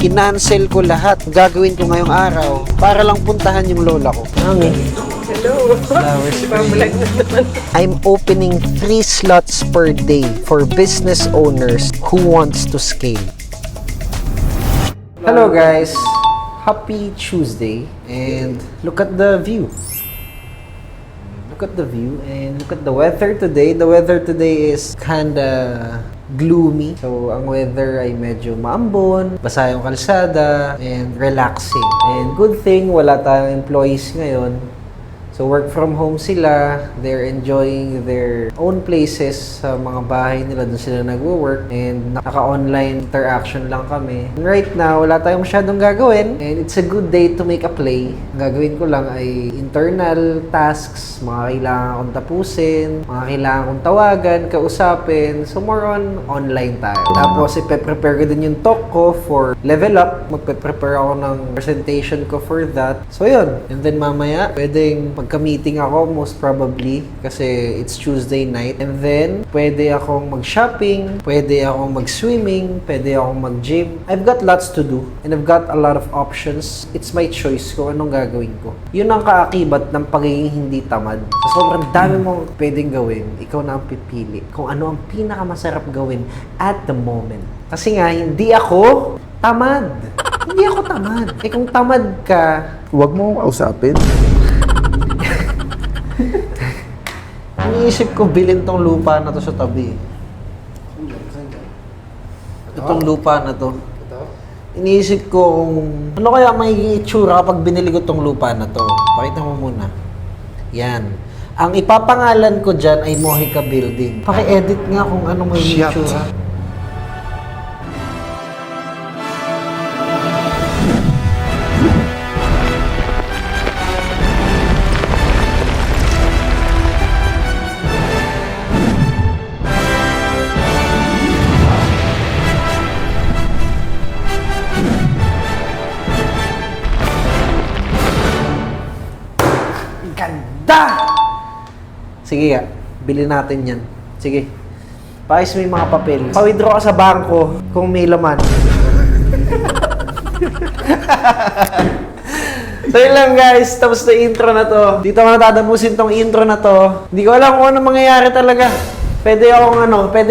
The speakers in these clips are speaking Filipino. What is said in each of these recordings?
Kinancel ko lahat. Gagawin ko ngayong araw para lang puntahan yung lola ko. Hello. I'm opening 3 slots per day for business owners who wants to scale. Hello guys, happy Tuesday, and look at the view. Look at the view and look at the weather today. The weather today is kinda gloomy. So, ang weather ay medyo maambon, basa yung kalsada, and relaxing. And good thing, wala tayong employees ngayon. So, work from home sila. They're enjoying their own places sa mga bahay nila. Doon sila nagwo-work. And naka-online interaction lang kami. And right now, wala tayong masyadong gagawin. And it's a good day to make a play. Ang gagawin ko lang ay internal tasks, mga kailangan kong tapusin, mga kailangan kong tawagan, kausapin. So, more on online tayo. Tapos, ipe-prepare ko din yung talk ko for level up. Magpe-prepare ako ng presentation ko for that. So, yun. And then mamaya, pwedeng magka-meeting ako most probably kasi it's Tuesday night. And then, pwede akong mag-shopping, pwede akong mag-swimming, pwede akong mag-gym. I've got lots to do and I've got a lot of options. It's my choice kung anong gagawin ko. Yun ang kaakibat ng pagiging hindi tamad. Sa sobrang dami mong pwedeng gawin, ikaw na ang pipili kung ano ang pinakamasarap gawin at the moment. Kasi nga, hindi ako tamad. Hindi ako tamad. Eh kung tamad ka, Huwag mo akong kausapin. iniisip ko bilhin tong lupa na to sa tabi. Itong lupa na to. Iniisip ko kung ano kaya may itsura kapag binili ko tong lupa na to. Pakita mo muna. Yan. Ang ipapangalan ko dyan ay Mojica Building. Paki-edit nga kung ano may itsura. Ganda! Sige nga, bilhin natin yan. Sige. Pakis mo yung mga papel. Pa-withdraw ka sa bangko kung may laman. So yun lang guys, tapos na intro na to. Dito ko natatapusin tong intro na to. Hindi ko alam kung ano mangyayari talaga. Pwede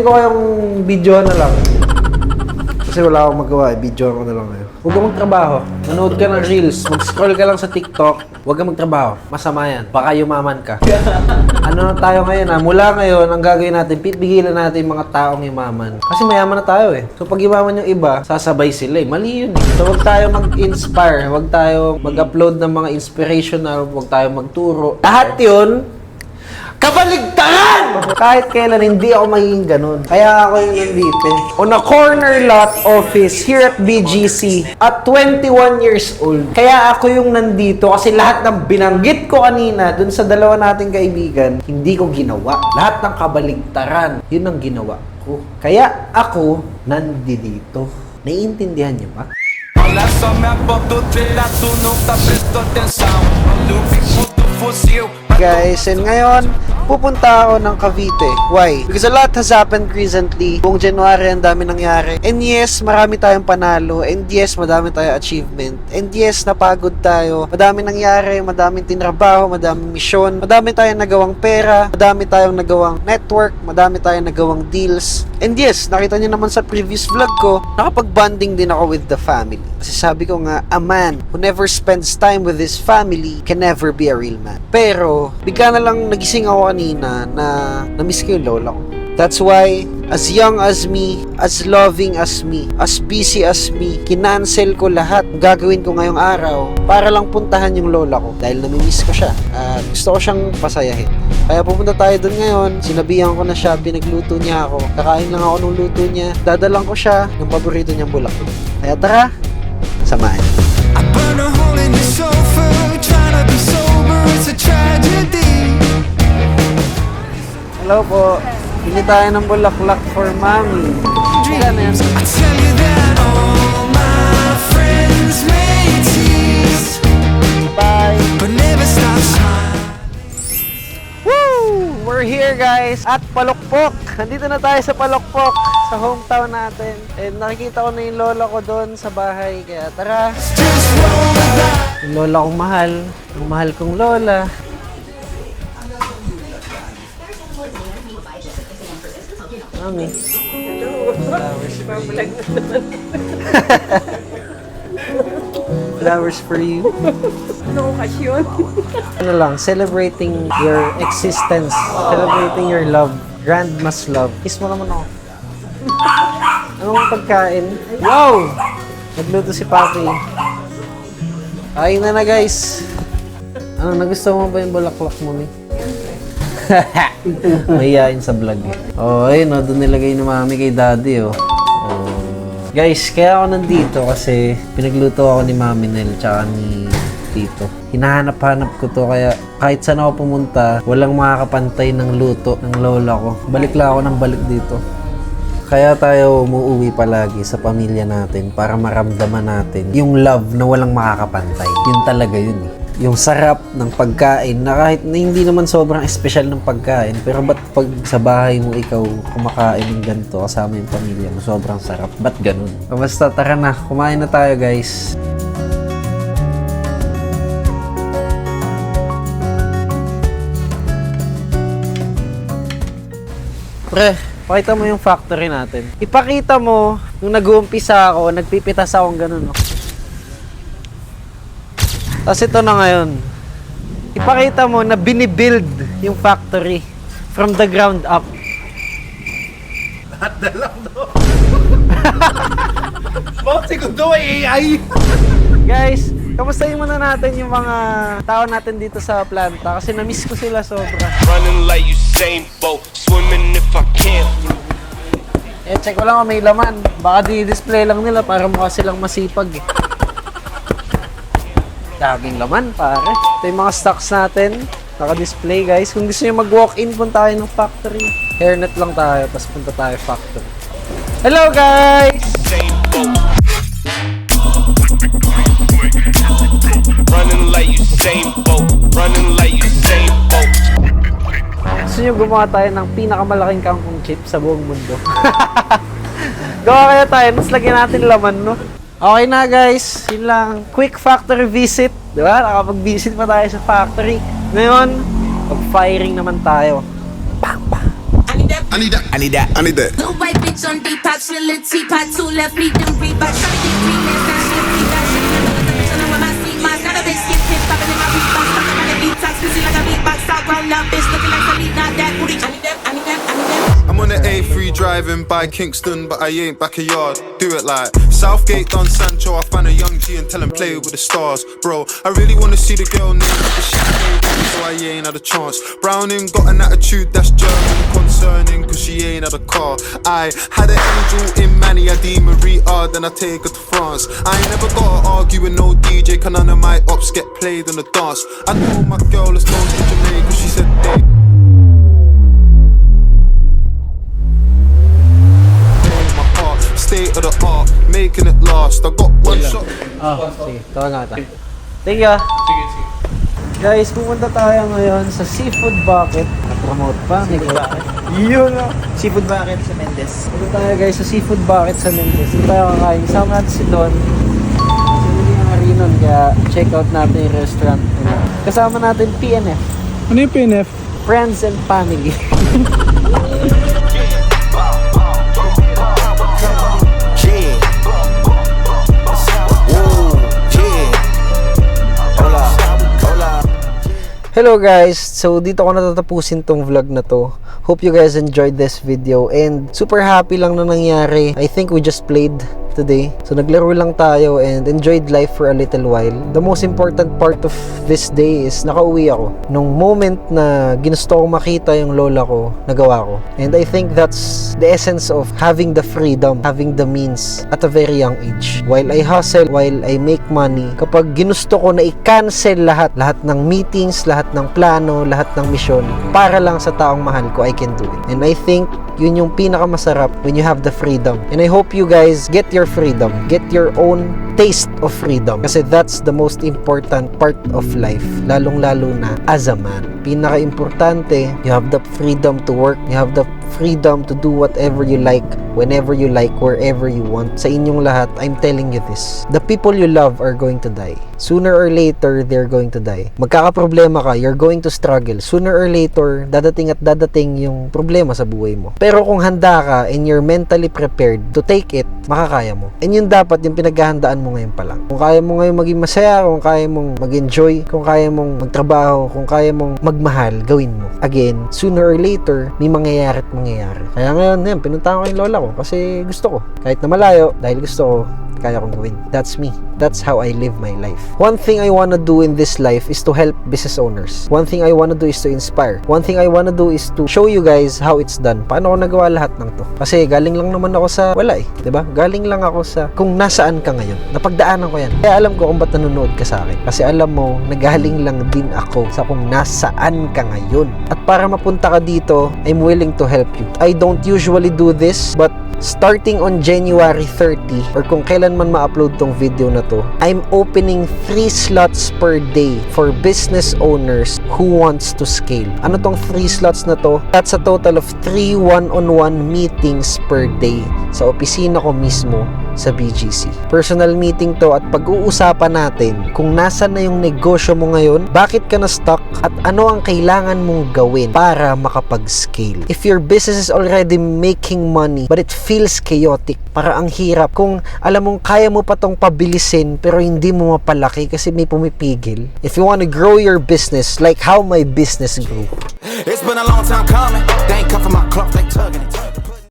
ko kayong video na lang. Kasi wala akong magawa, video ko na lang kayo. Huwag ka magtrabaho. Manood ka ng reels. Mag-scroll ka lang sa TikTok. Huwag ka magtrabaho. Masama yan. Baka yumaman ka. Ano na tayo ngayon ha? Mula ngayon, ang gagawin natin, pipigilan natin yung mga taong yumaman. Kasi mayaman na tayo eh. So pag yumaman yung iba, sasabay sila eh. Mali yun eh. So huwag tayo mag-inspire. Huwag tayo mag-upload ng mga inspirational. Huwag tayo magturo. Lahat yun, kabaligtaran! Kahit kailan, hindi ako magiging ganun. Kaya ako yung nandito. On a corner lot office here at BGC at 21 years old. Kaya ako yung nandito kasi lahat ng binanggit ko kanina dun sa dalawa nating kaibigan, hindi ko ginawa. Lahat ng kabaligtaran, yun ang ginawa ko. Kaya ako nandito. Naiintindihan niyo ba? Olha só minha foto treta, tu não tá prestando atenção. Olha o bico do fuzil. Guys, and ngayon, pupunta ako ng Cavite. Why? Because a lot has happened recently. Buong January, ang dami nangyari. And yes, marami tayong panalo. And yes, madami tayong achievement. And yes, napagod tayo. Madami nangyari, madaming tinrabaho, madaming misyon, madami tayong nagawang pera, madami tayong nagawang network, madami tayong nagawang deals. And yes, nakita niyo naman sa previous vlog ko, nakapag-bonding din ako with the family. Kasi sabi ko nga, a man who never spends time with his family can never be a real man. Pero, bigla na lang nagising ako kanina na na-miss ko yung lola ko. That's why, as young as me, as loving as me, as busy as me, kinancel ko lahat ang gagawin ko ngayong araw para lang puntahan yung lola ko dahil namimiss ko siya at gusto ko siyang pasayahin. Kaya pupunta tayo doon ngayon, sinabihan ko na siya, pinagluto niya ako, kakain lang ako ng luto niya, dadalang ko siya ng paborito niyang bulaklak. Kaya tara, samahan. I burn a hole in your sofa, trying to be sober, it's a tragedy. Hello po. Bili tayo ng bulaklak for mommy. Ano yan? I tell you that all my friends may tease, Bye! but never stop shining. Woo! We're here guys at Palokpok. Nandito na tayo sa Palokpok. sa hometown natin. And nakikita ko na yung lola ko doon sa bahay. Kaya tara. Yung lola kong mahal. Yung mahal kong lola. Mami. Flowers for you. Ano okasyon? Ano lang, celebrating your existence. Celebrating your love. Grandma's love. Kiss mo naman ako. Anong pagkain? Wow! Nagluto si Papi. Kain na guys. Ano, nagustuhan mo ba yung bulaklak mo, Mi? Mahihain sa vlog eh. Oh, ayun oh, doon nilagay ni Mami kay Daddy oh. Guys, kaya ako nandito kasi pinagluto ako ni Mami Nel tsaka ni Tito. Hinahanap-hanap ko to kaya kahit saan ako pumunta, walang makakapantay ng luto ng lola ko. Balik lang ako ng balik dito. Kaya tayo umuwi palagi sa pamilya natin para maramdaman natin yung love na walang makakapantay. Yun talaga yun eh. Yung sarap ng pagkain na kahit na hindi naman sobrang espesyal ng pagkain, pero ba't pag sa bahay mo ikaw kumakain ng ganito kasama yung pamilya mo, sobrang sarap. Ba't ganun? Basta tara na, kumain na tayo guys. Pre, pakita mo yung factory natin. Ipakita mo, nung nag-uumpisa ako, nagpipitas akong ganun, no? Tapos ito na ngayon. Ipakita mo na binibuild yung factory from the ground up. Lahat na lang, no? Bakit segundo ay AI? Guys, kamustahin muna natin yung mga tao natin dito sa planta kasi na-miss ko sila sobra. Running like Usain Bolt, swimming if I can't. Check ko lang kung may laman. Baka di-display lang nila para mukha silang masipag eh. Daming laman, pare. Ito yung mga stocks natin. Naka-display, guys. Kung gusto nyo mag-walk-in, punta tayo ng factory. Hairnet lang tayo, tapos punta tayo factory. Hello, guys! Usain Bolt. Running like Usain Bolt, running like Usain Bolt. Gusto nyo gumawa tayo ng pinakamalaking kangkong chip sa buong mundo. Gawa kaya tayo, tapos lagyan natin laman, no? Okay na guys, yun lang. Quick factory visit. Diba? Nakapag-visit pa tayo sa factory. Ngayon, mag-firing naman tayo. Bang, bang. I need that. I need that. I need that. Little white bitch on Depop, she a little teapot, two left me, them Reebok. Tryna get green, man, now she a free that shit. Another bitch on when I see my got a bitch get pissed, poppin' in my Reebok, stuck up on the detox, pussy like a beatbox, stop grown up, bitch looking like Selena, not that booty. I need that, I need that, I need that. I'm on the A3 driving by Kingston, but I ain't backyard. Do it like Southgate done Sancho. I find a young G and tell him play with the stars, bro. I really wanna see the girl named the shit played with me, so I ain't had a chance. Browning got an attitude that's German concerning, cause she ain't had a car. I had an angel in Manny, I deem Maria, then I take her to France. I ain't never gotta argue with no DJ, can none of my ops get played on the dance. I know my girl, let's go to Jamaica, she said they. State of the art, making it last. I got one shot. Sige. Tawag nga tayo. Thank you. Sige. Guys, pupunta tayo ngayon sa Seafood Bucket. Na-promote pa. Yun na. Seafood Bucket sa Mendes. Pupunta tayo guys sa Seafood Bucket sa Mendes. Dito tayo kakain. Kasama natin si Don. Hindi nga rin nun. Kaya check out natin yung restaurant. Kasama natin PNF. Ano yung PNF? Friends and Family. Hello guys! So dito ko natatapusin tong vlog na to. Hope you guys enjoyed this video and super happy lang na nangyari. I think we just played today. So naglaro lang tayo and enjoyed life for a little while. The most important part of this day is nakauwi ako. Nung moment na ginusto kong makita yung lola ko, nagawa ko. And I think that's the essence of having the freedom, having the means at a very young age. While I hustle, while I make money, kapag ginusto ko na i-cancel lahat ng meetings, lahat ng plano, lahat ng misyon, para lang sa taong mahal ko, I can do it. And I think yun yung pinakamasarap when you have the freedom. And I hope you guys get your freedom. Get your own taste of freedom. Kasi that's the most important part of life. Lalong-lalo na as a man. Pinaka-importante, you have the freedom to work. You have the freedom to do whatever you like, whenever you like, wherever you want. Sa inyong lahat, I'm telling you this. The people you love are going to die. Sooner or later, they're going to die. Magkakaproblema ka, you're going to struggle. Sooner or later, dadating at dadating yung problema sa buhay mo. Pero kung handa ka and you're mentally prepared to take it, makakaya mo. And yun dapat yung pinaghahandaan mo ngayon pa lang. Kung kaya mo ngayon maging masaya, kung kaya mong mag-enjoy, kung kaya mong magtrabaho, kung kaya mong magmahal, gawin mo. Again, sooner or later, may mangyayari at mangyayari. Kaya ngayon, yan, pinuntahan ko yung lola ko kasi gusto ko. Kahit na malayo, dahil gusto ko, kaya kong gawin. That's me. That's how I live my life. One thing I wanna do in this life is to help business owners. One thing I wanna do is to inspire. One thing I wanna do is to show you guys how it's done. Paano ko nagawa lahat ng to? Kasi galing lang naman ako sa wala eh. 'Di ba? Galing lang ako sa kung nasaan ka ngayon. Napagdaanan ko yan. Kaya alam ko kung ba't nanonood ka sa akin. Kasi alam mo, nagaling lang din ako sa kung nasaan ka ngayon. At para mapunta ka dito, I'm willing to help you. I don't usually do this, but starting on January 30 or kung kailan man ma-upload tong video na to, I'm opening 3 slots per day for business owners who wants to scale. Ano tong 3 slots na to? That's a total of 3 one-on-one meetings per day sa opisina ko mismo sa BGC. Personal meeting to at pag-uusapan natin kung nasan na yung negosyo mo ngayon, bakit ka na stuck at ano ang kailangan mong gawin para makapag-scale. If your business is already making money but it feels chaotic, para ang hirap kung alam mong kaya mo pa tong pabilisin pero hindi mo mapalaki kasi may pumipigil. If you want to grow your business like how my business grew, It's been a long time coming. They ain't come from my club, they tugging it.